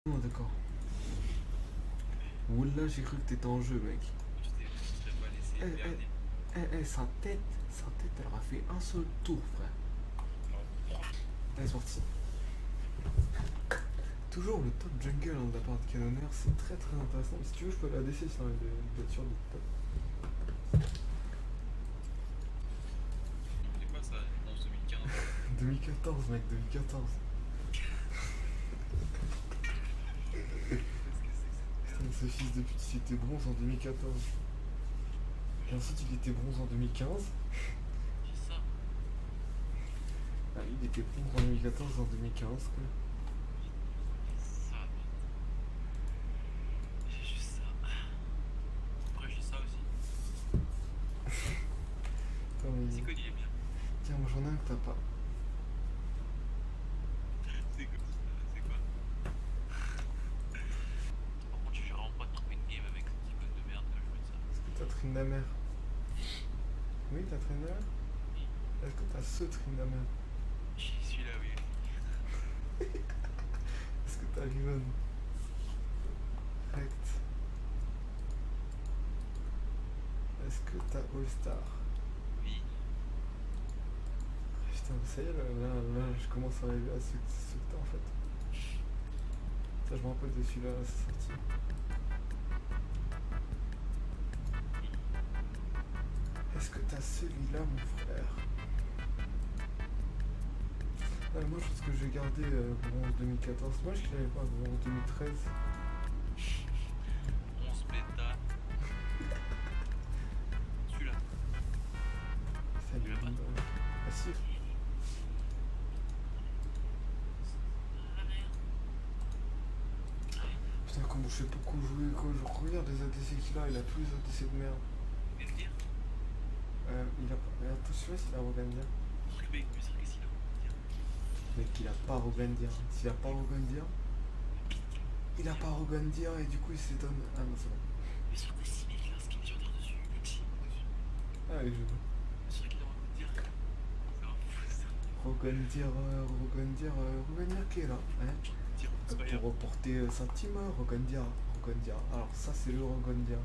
Oh, d'accord. Oula, j'ai cru que t'étais en jeu, mec. Je t'ai pas laissé Eh, eh, berner. sa tête, elle aura fait un seul tour, frère. Non. Elle est sortie. Toujours le top jungle de la part de Cannonair, c'est très très intéressant. Si tu veux, je peux la laisser sur une voiture de top. C'est quoi ça, bronze 2015? 2014, mec, 2014. Qu'est-ce que c'est que cette Putain, merde? ce fils de pute, il était bronze en 2014. Et ensuite, il était bronze en 2015. Qui ça? Ah, il était bronze en 2014 en 2015, quoi. Ça, j'ai juste ça. Après, j'ai ça aussi. Attends, mais... C'est connu, il est bien. Tiens, moi j'en ai un que t'as pas. C'est quoi? C'est quoi? Par contre, je vais vraiment pas trouver une game avec cette icône de merde que je veux de ça. Est-ce que t'as Tryndamere? Oui, t'as Tryndamere? Oui. Est-ce que t'as ce Tryndamere? J'ai celui-là, oui. Est-ce que t'as Riven? Rect? Est-ce que t'as All-Star? Oui. Putain, ça y est, là, je commence à arriver à ceux que t'as en fait. Ça, je me rappelle de celui-là, c'est sorti. Est-ce que t'as celui-là, mon frère? Ah, moi, je pense que je vais garder bronze 2014. Moi, je l'avais pas, bronze 2013. 11 bêta. Celui-là. Ça Tu l'as pas? Ah si. Putain, comment je sais beaucoup jouer, quoi. Je regarde les ADC qu'il a, il a tous les ADC de merde. Tu viens de dire? Il a pas. Attends, je sais pas s'il a Rogandia. Mais c'est vrai que s'il a Mec, il a pas Rogandia. S'il a pas Rogandia, il a pas Rogandia et du coup il s'étonne. Ah non, c'est bon. mais sur tes 6000, il a un skin légendaire dessus, ultime dessus. Ah, les jeux. C'est vrai qu'il a envie de dire. C'est un fou ça. Rogandia qui est là, hein, Dire Spire. pour reporter sa team, hein, Rogandia. Alors ça c'est le Rogandia.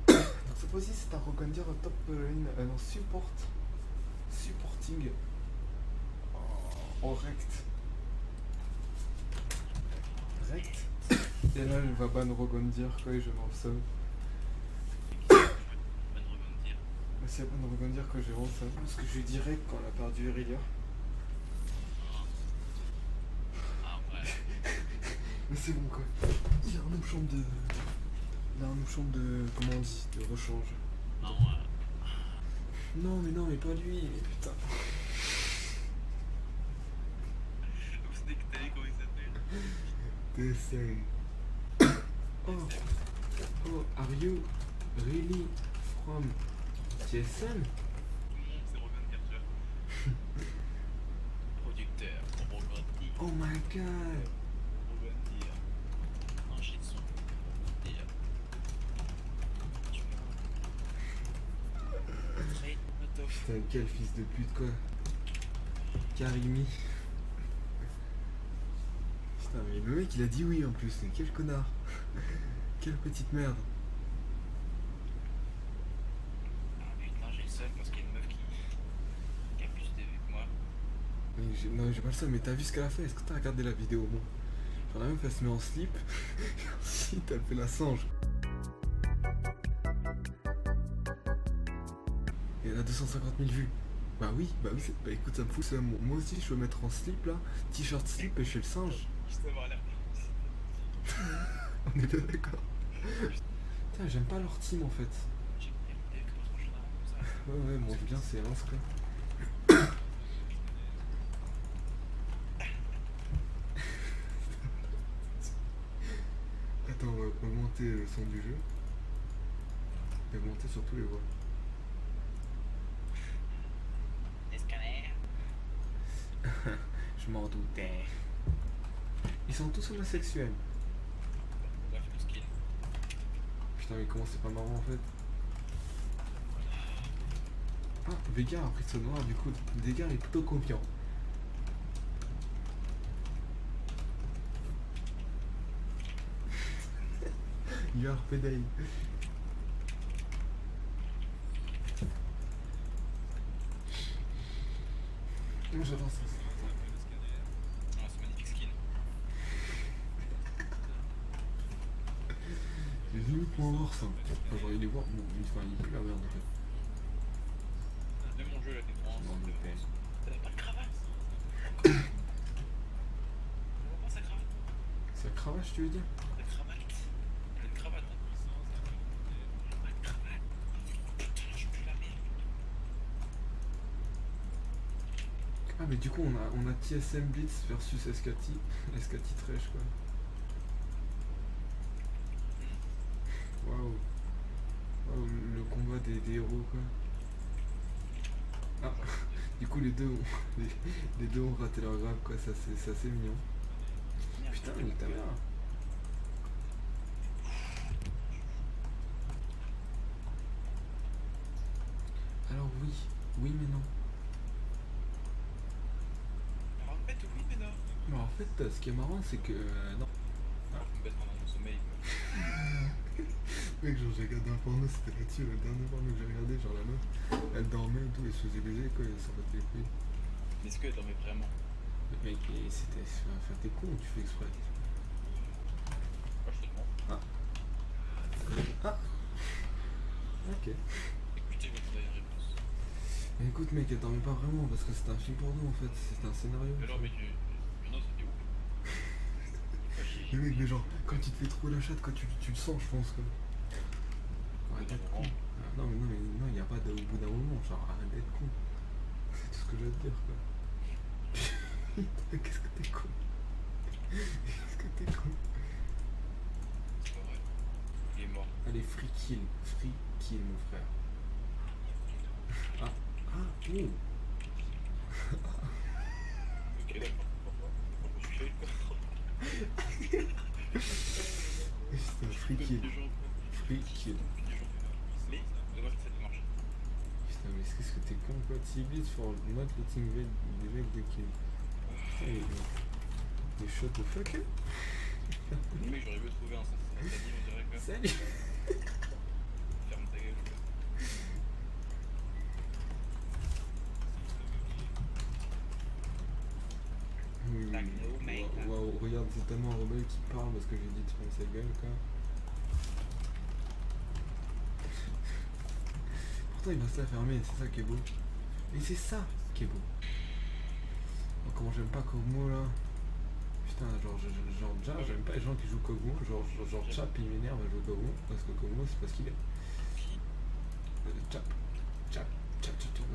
Donc cette fois-ci c'est un Rogandia top lane, non, supporting en rect. Et là elle va ban Rogandia, quoi, et je m'en somme. Bonne rebondir. Mais c'est pas de Rogandia que j'ai vraiment ça. Parce que je lui dirais quand elle a perdu Irelia. Ah ouais. Mais c'est bon quoi. Il y a un nouveau chambre de. Comment on dit? De rechange. Ah ouais. Non mais pas lui, mais putain. Vous savez que t'allais comment il s'appelle? T'essayes. Oh, are you really from TSM? C'est rebondir, tu vois. Producteur, pour rebondir. Oh my god. Pour rebondir. Un shit son. Rebondir. Tu vois. Trade Molotov. Putain, quel fils de pute quoi. Karimi. Putain, mais le mec il a dit oui en plus, mais quel connard. Quelle petite merde. Ah putain, j'ai le seul parce qu'il y a une meuf qui a plus de vues que moi. Non, j'ai pas le seum, mais t'as vu ce qu'elle a fait? Est-ce que t'as regardé la vidéo au moins? Genre la meuf elle se met en slip, et ensuite elle fait la sange. Et elle a 250 000 vues. Bah oui, bah écoute, ça me fout ça. Moi aussi je veux mettre en slip là, t-shirt slip et je fais le singe. Juste avoir l'air. On est bien d'accord. Putain, j'aime pas leur team en fait. J'ai bien l'idée que notre prochain avant comme ça. Ouais, monte bien, c'est Lens quoi. Attends, on va augmenter le son du jeu. Et augmenter sur tous les voix. Des scanners. Je m'en doutais. Ils sont tous homosexuels. Bref, le skill. Putain, mais comment c'est pas marrant en fait? Ah, Vega a pris ce noir, du coup, Vega est plutôt confiant. Carpe diem. Moi j'adore ça. Ah, c'est magnifique skin. J'ai limite pour voir ça. Enfin, genre il est voir, bon, enfin il pue la merde en fait. Même mon jeu là, t'es grand. Non, mais pas. T'avais pas de cravate. On voit pas sa cravate. Sa cravache tu veux dire? La cravate. Elle a une cravate. Pas de cravate. Putain, je pue la merde. Ah mais du coup on a TSM Blitz versus Escati. Escati Trash quoi. Waouh. Waouh, le combat des héros quoi. Ah, du coup les deux ont raté leur grave quoi, ça c'est assez mignon. Merde, Putain mais ta mère. Alors oui mais non. Alors, en fait, oui, mais non. Mais en fait ce qui est marrant c'est que non. Alors, je me baisse pendant mon sommeil. Mec genre j'ai regardé un porno, c'était là-dessus, le dernier porno que j'ai regardé, genre la meuf, elle dormait et tout, elle se faisait baiser quoi, elle s'en battait les couilles. Mais est-ce qu'elle dormait vraiment? Mec et c'était. Enfin t'es con ou tu fais exprès? Moi, je te demande. Ah ok. Écoutez votre réponse. Mais écoute mec, elle dormait pas vraiment parce que c'était un film porno en fait, c'était un scénario. Mais alors, mais tu. Non, c'était où? Mais mec, mais genre, quand tu te fais trop la chatte, quoi, tu le sens, je pense, quoi. Arrête d'être con. Ah, non, non, il n'y a pas de au bout d'un moment, genre, arrête d'être con. C'est tout ce que je veux te dire, quoi. Putain, qu'est-ce que t'es con. Qu'est-ce que t'es con. C'est pas vrai. Il est mort. Allez, free kill, mon frère. Oh. Ok, d'accord. Je me suis fait le Putain, free kill. Free kill. Mais, dommage que ça ait marché. Putain, mais qu'est-ce que t'es con, quoi. T-Blitz for not letting the make the kill. Putain, il est shot the fuck, hein. Mais j'aurais mieux trouvé un sens à ta vie, on dirait que. Salut. Ferme ta gueule, quoi. Waouh, regarde, c'est tellement rebelle qui parle parce que j'ai dit de fermer sa gueule, quoi. Pourtant, il va se la fermer, c'est ça qui est beau. Mais c'est ça qui est beau. Oh, comment j'aime pas Kog'Maw là. Putain, genre déjà, j'aime pas les gens qui jouent Kog'Maw. Genre Chap, il m'énerve à jouer Kog'Maw parce que Kog'Maw, c'est parce qu'il est. Chap.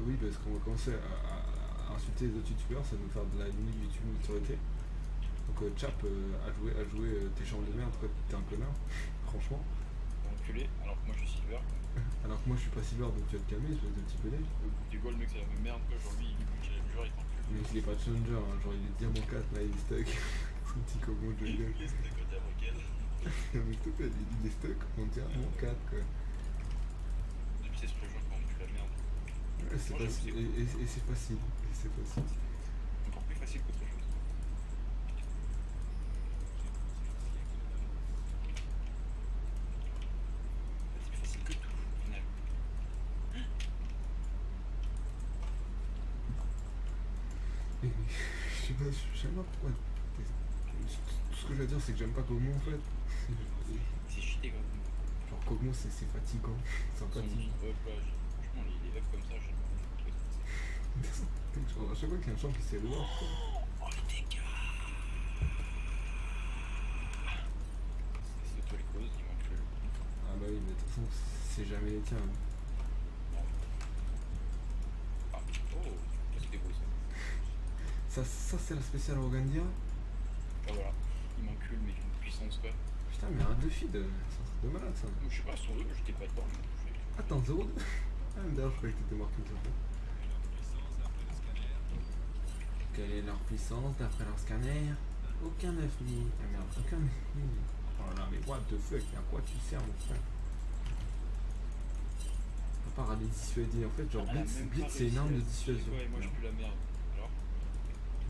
Oui, parce qu'on va commencer à insulter les autres youtubeurs, ça va nous faire de la YouTube notoriété. Donc Chap a joué tes chambres de merde, quoi, t'es un connard, franchement. Enculé, alors que moi je suis silver. Alors que moi je suis pas silver, donc tu vas te calmer, espèce de petit pédé. Du coup, le mec c'est la même merde, quoi. Genre lui, il est le joueur, il t'encule. Mais il est pas challenger, hein, genre il est diamant 4, là il est stuck. Son petit Kog'Maw de gueule. Il est stuck au diamant 4. Non mais s'il te plaît, il est stuck en diamant 4 quoi. Depuis c'est sur le joueur quand on tue la merde. Ouais, c'est Moi, facile, j'avoue, et c'est facile, et c'est facile. Encore plus facile qu'autre chose. C'est plus facile que tout, au final. Mais, je sais pas pourquoi. Tout ce que je veux dire c'est que j'aime pas Kog'Maw en fait. C'est cheaté quand même. Genre Kog'Maw c'est fatigant, c'est Son sympathique. up là, franchement, les up comme ça, j'aime pas. Genre, à chaque fois qu'il y a un champ qui s'est loin, Oh les dégâts! C'est toi les causes, il m'encule. ah bah oui mais de toute façon c'est jamais les tiens. Hein. Ah, oh, ça c'était beau ça. Ça c'est la spéciale Organdia. Ah voilà, il m'encule mais d'une puissance quoi. Putain mais arrête de feed, c'est un truc de malade ça. Je sais pas, son 2, j'étais pas dedans. Attends, 0-2. Ah mais d'ailleurs je croyais que t'étais marqué sur ça. Quelle est leur puissance d'après leur scanner? Aucun 9000. Ah merde, aucun 9000. Oh là là, mais what the fuck, à quoi tu sers mon frère? À part à les dissuader, en fait, genre Blitz c'est une arme de dissuasion. Ouais, moi je pue la merde. Alors,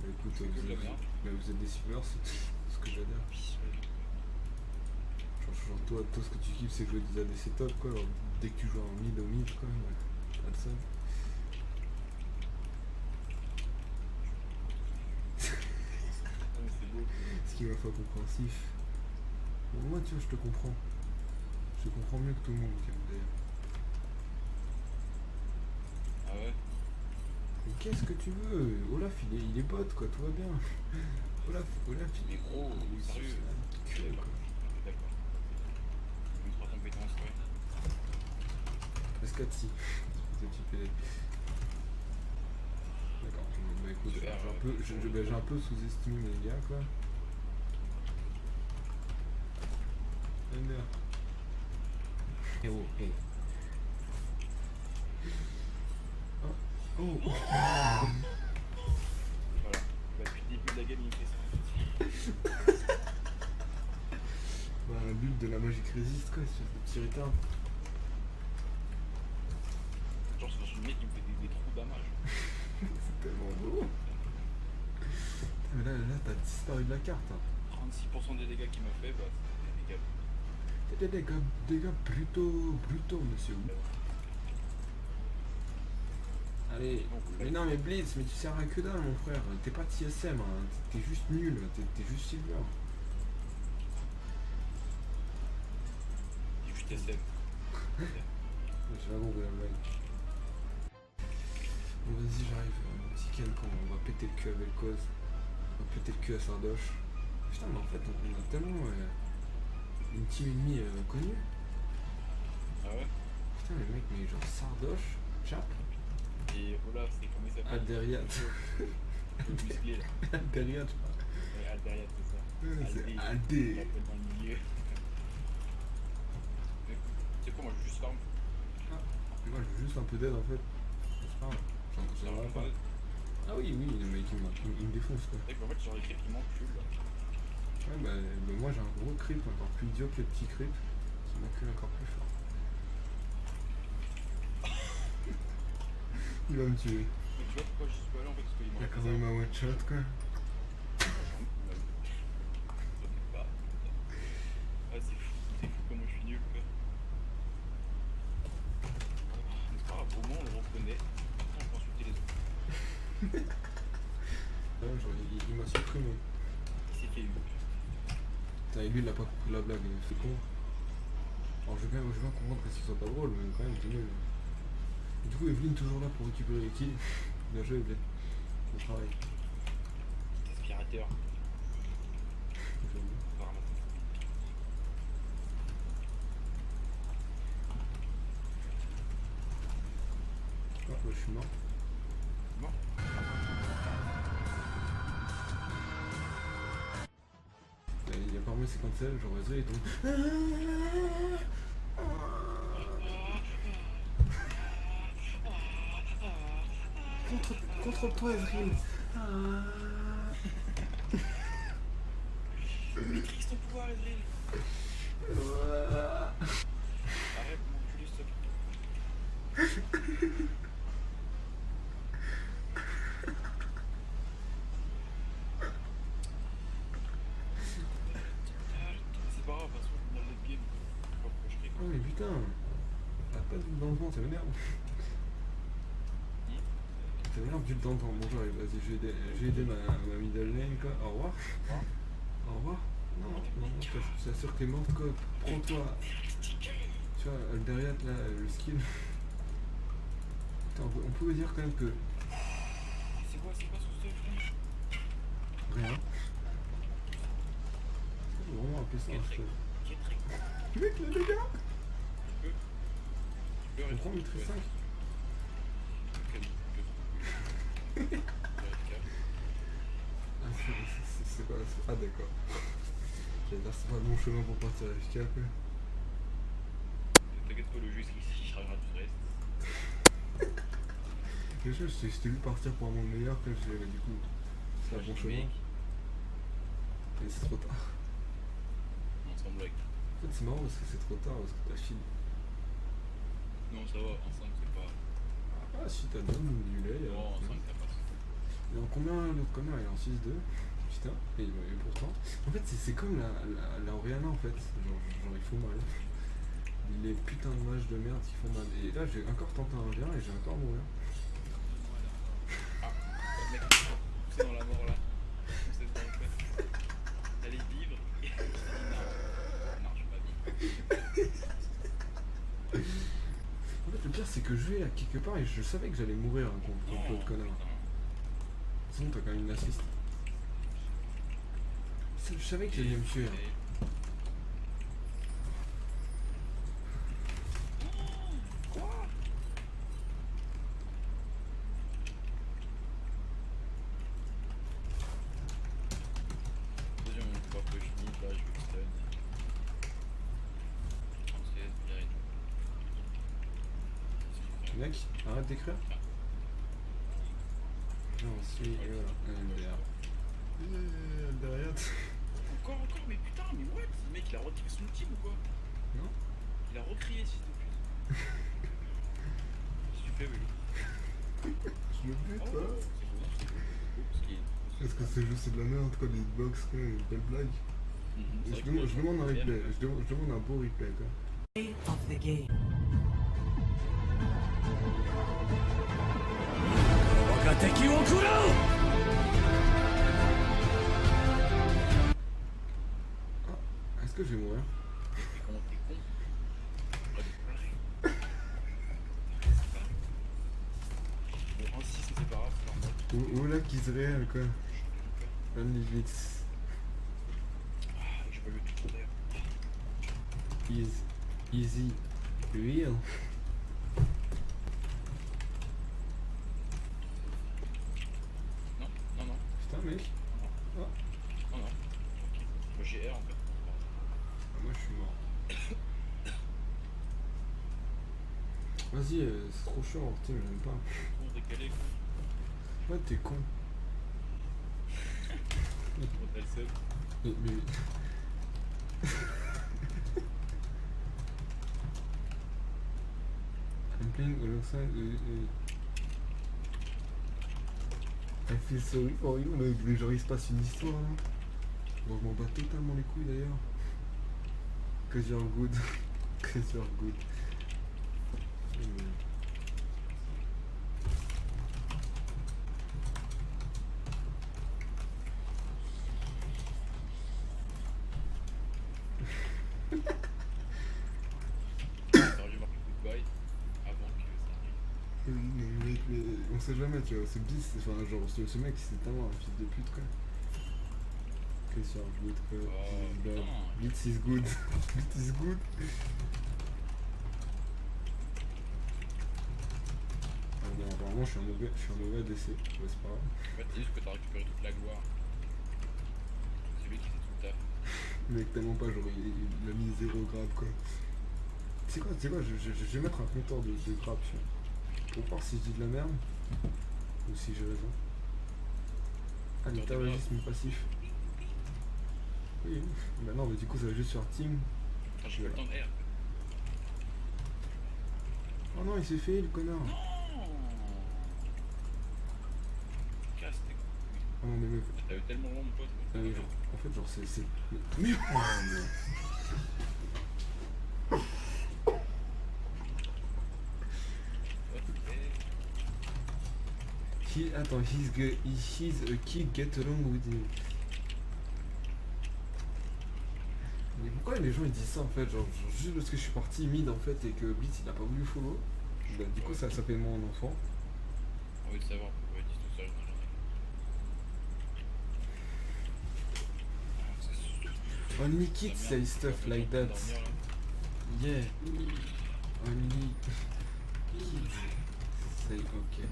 Bah écoute, que de la merde. vous êtes des suiveurs, c'est tout ce que je veux dire. pisse, ouais. Genre toi, ce que tu kiffes, c'est jouer des ADC top, quoi. Alors, dès que tu joues en mid, au mid, quoi, pas de ça. Ah, mais c'est beau. Ce qui est ma foi compréhensif. Bon, moi, tu vois, je te comprends. Je te comprends mieux que tout le monde, d'ailleurs. Ah ouais? Mais qu'est-ce que tu veux? Olaf, il est bot, quoi, tout va bien. Olaf, Mais gros, il est sérieux. culé, quoi. D'accord. Une 3 compétences, ouais. S4 si. C'est petit PD. D'accord. Bah écoute, j'ai un peu sous-estimé mes gars, quoi. Merde. Eh oh, eh. Oh. Voilà. Bah, depuis le début de la game, il fait ça. Bah, un but de la magique résiste, quoi, ce petit retard. Genre, c'est dans une mec qui me fait des trous damage. C'est tellement beau. Mais là, t'as disparu de la carte. Hein. 36% des dégâts qu'il m'a fait, bah, c'est des dégâts. T'es des gars brutaux, monsieur. Allez, mais non, mais Blitz, mais tu sers à que dalle, mon frère. T'es pas TSM, hein. T'es juste nul, t'es juste silver. Et juste SM. J'ai vraiment voulu la blague. Bon, vas-y, j'arrive. Petit Ken, quand on va péter le cul avec cause. On va péter le cul à Sardoche. Putain, mais en fait, on a tellement une team ennemie connue. Ah ouais? Putain, les mecs, mais genre Sardoche, Chap, Et Olaf, c'est comment il s'appelle? Alderiat. Le musclé là. Alderiat, je crois. Ouais, Alderiat, c'est ça. Ouais, c'est Il Aldé. l'appelle dans le milieu. Mais écoute, tu sais quoi, moi je veux juste farm. Moi, je veux juste un peu d'aide en fait. C'est pas grave. J'en ai pas. Ah oui, le mec il me défonce quoi. C'est vrai qu'en fait, genre les creeps ils m'enculent là. Ouais, bah, moi j'ai un gros creep encore plus idiot que le petit creep qui m'encule encore plus fort. Il va me tuer. Mais tu vois pourquoi je suis pas allé en fait? Parce qu'il Il a m'aurait quand fait ça. même un one shot quoi. Pas. Ah, c'est fou comment je suis nul quoi. Mais c'est pas grave, au moins on le reconnaît. Maintenant on peut insulter les autres. Ouais, genre, il m'a supprimé. Il s'est fait eu. Putain, et lui il a pas compris la blague, c'est con. Alors je veux bien comprendre que ce soit pas drôle, mais quand même c'est nul. Et du coup Evelyne toujours là pour récupérer les kills. Bien joué Evelyne. Bon travail. Aspirateur, apparemment. Ah, bah, je suis mort. Bon. Il a pas remis ses cancels, genre vas-y, il tombe. Contre toi, Ezreal. Maîtrise ton pouvoir, Ezreal. Arrête de m'enculer, s'il te plaît. C'est pas grave, parce qu'on a le game. Je sais pas pourquoi je crie. Oh mais putain, t'as pas d'huile dans le vent, ça m'énerve. Ça m'énerve d'huile dans le vent. Bon j'arrive, vas-y, j'ai aidé ma middle lane quoi. Au revoir. Au revoir. Non, t'assures que t'es morte quoi. Prends-toi. Tu vois, Alderiat là, le skill. Putain, on peut dire quand même que... C'est quoi ce stuff là? Rien. C'est vraiment appeler ça un stuff. Mec, les dégâts. On prend maîtrise 5. Ah, c'est pas... Ah d'accord. J'allais dire c'est pas le bon chemin pour partir à FK quoi. T'inquiète pas, le jeu il chargera du reste. Déjà je t'ai vu partir pour un monde meilleur quand j'ai du coup c'est un bon chemin. Mais c'est trop tard. Non, sans blague. En fait c'est marrant parce que c'est trop tard parce que t'as fini. Non, ça va, en 5 c'est pas. Ah si t'as donné du lait. Non, en 5 t'as pas. Et en combien l'autre connard il est en 6-2? Putain, et pourtant. En fait, c'est comme la Oriana en fait. Genre il faut mal. Les putains de matchs de merde qui font mal. Et là, j'ai encore tenté un vient et j'ai encore mourir. Ah, mec, c'est dans la mort là. C'est dans le fait. T'allais vivre et je me suis dit non, je vais pas vivre. En fait, le pire, c'est que je vais à quelque part et je savais que j'allais mourir hein, contre l'autre connard. Sinon, t'as quand même une assist. Je savais que j'allais me tuer. Hein. Quoi? Vas-y, on voit que je finis, là, je vais stun. On se laisse direct. Mec, arrête d'écrire. Non, si, derrière. Encore, mais putain, mais what? Le mec, il a retiré son team ou quoi? Non. Il a recrié, s'il te plaît. Qu'est-ce que tu fais, Willy? Je le bute, Oh, hein. c'est beau, ce qui est... Est-ce que ce jeu c'est de la merde, quoi, les hitbox, quoi, une belle blague. Je demande un replay, je demande un beau replay, quoi. Of the game. 我が敵を食らう Ah, est-ce que je vais mourir? T'es con, t'es con. Oh, des pleurer. Bon, 1-6, c'est pas grave, c'est normal. Ou là, qui se réel, quoi. Unlivits. Ah, j'ai pas vu le tout d'ailleurs. Easy. Real. Non, non, non. Putain, mec. Non, non. Ok. Moi j'ai R en fait. Ah, moi, je suis mort. Vas-y, c'est trop chiant, leur team, j'aime pas. Con décalé, quoi. Ouais, t'es con. Bon, t'as le seum. Mais... I'm playing alongside... I feel sorry for you, mais genre il se passe une histoire là. Bon, je m'en bats totalement les couilles d'ailleurs. Cause you're good. Cause you're good. T'aurais dû marquer goodbye avant que ça arrive. Mais on sait jamais, tu vois, c'est bis, enfin genre ce mec c'est tellement un fils de pute quoi. Cause you're good, quoi. Oh, He's bad. putain. Blitz is good. Blitz is good. Ah non, apparemment je suis un mauvais DC, ouais, c'est pas grave. En fait, c'est juste que t'as récupéré toute la gloire. C'est lui qui fait tout le taf. Mec, tellement pas, genre il a mis 0 grab quoi. C'est quoi, je vais mettre un compteur de grab pour voir si je dis de la merde ou si j'ai raison. Ah, le terrorisme passif. Oui, bah non, mais du coup ça va juste sur team. Attends, j'ai pas le temps de R. Oh non, il s'est fait le connard. Non. Casse tes couilles. Oh non, mais mec. T'as eu tellement long, mon pote. Mais genre, en fait, genre, c'est. Mais. Oh, non. Attends, he's a kid, get along with him. Mais pourquoi les gens ils disent ça en fait, genre juste parce que je suis parti mid en fait et que Blitz il a pas voulu follow, bah, du coup ça fait mon enfant. J'ai envie de savoir pourquoi ils disent tout ça, je n'en ai rien. Only kids say stuff like that. Yeah. Only kids say ok.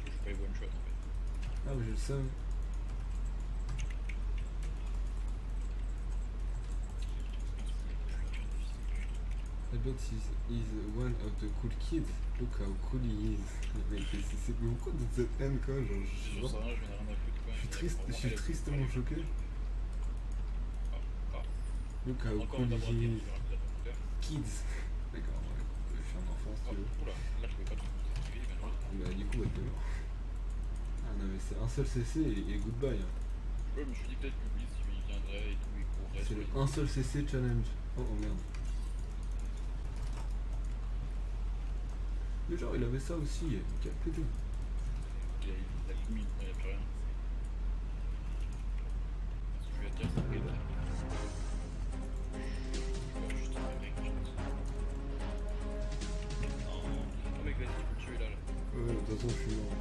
Je fais one shot en fait. Ah mais j'ai le seum. I bet he's one of the cool kids. Look how cool he is. Mais pourquoi de cette haine quoi, genre je sais J'en sais pas. rien, je viens de rien à foutre quoi. Je suis tristement choqué. Look how Encore cool une he is. d'abord, Kids. D'accord, ouais. Je suis un enfant si tu veux. Oula, là Bah du coup, t'es mort. Ah non mais c'est un seul CC et goodbye. Hein. Ouais, mais je me suis dit peut-être que Blitz, il viendrait et tout, il courrait. C'est sur le les- un seul CC challenge. Oh, oh merde. Le genre il avait ça aussi, quel pété. Il a limite, il n'y a plus rien. Ce que je vais te dire, c'est qu'il juste un mec, je pense. Non, mec, vas-y, tu peux le tuer là. Ouais, de toute façon je suis mort.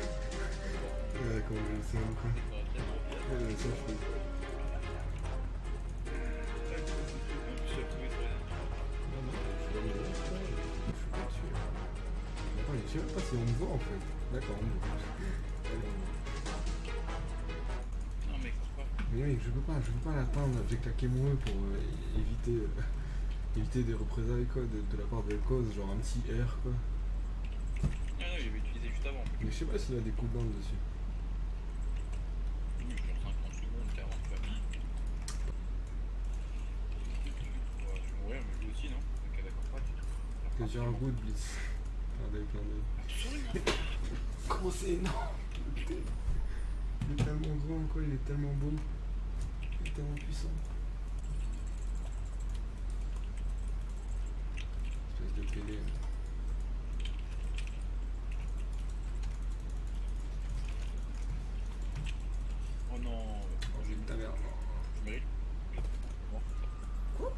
Ouais, comment je le sais encore. Ça va tellement bien. Ouais, ça je fais. Je suis retrouvé sur les Non, non, je suis pas tué. Attends, mais je sais même pas si on me voit en fait. D'accord, on me voit. Allez, on me voit. Non, mec, pourquoi? Mais oui, je peux pas l'atteindre. J'ai claqué mon E pour éviter des représailles quoi, de la part de cause, genre un petit R quoi. Ah non, il avait utilisé juste avant. Mais je sais pas s'il a des cooldowns dessus. Oui, genre 50 secondes, 40, tu vois. Ouais, je vais mourir, mais lui aussi, non? Ok, d'accord, pas du tout. Que j'ai un goût de blitz. Plein d'œil. Comment c'est énorme? Il est tellement grand quoi, il est tellement beau. Il est tellement puissant. Espèce de PD. Oh non, Oh, j'ai ta merde. je mérite. Bon. Quoi?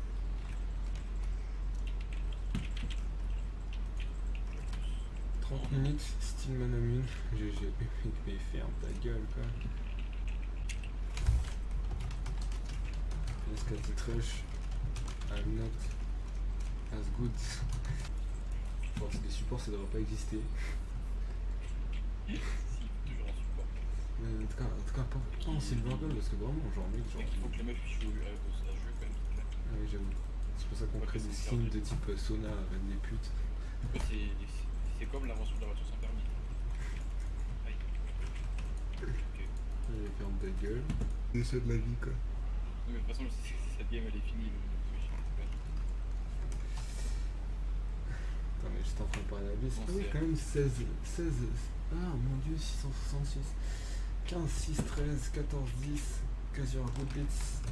« 30 minutes, style Manamune. GG. Mais ferme ta gueule quoi. PS4 the trash. I'm not as good. Je pense que les supports ça devrait pas exister. Si, toujours en support. Mais en tout cas pas en Silver Gold parce que vraiment genre mec genre. Mec, il faut que les meufs jouent à ce jeu quand même. Ah oui j'avoue. C'est pour ça qu'on Ouais, crée c'est des super skins dur. de type sauna, reine des putes. C'est comme l'invention de la voiture sans permis. Aïe. Ok. Allez ferme ta gueule. C'est ça de la vie quoi. Non, mais de toute façon, cette game elle est finie. Attends mais j'étais en train de parler à la vie. Bon, Ah oui c'est- quand même 16. Ah mon dieu 666. 15, 6, 13, 14, 10. Casual Good Blitz.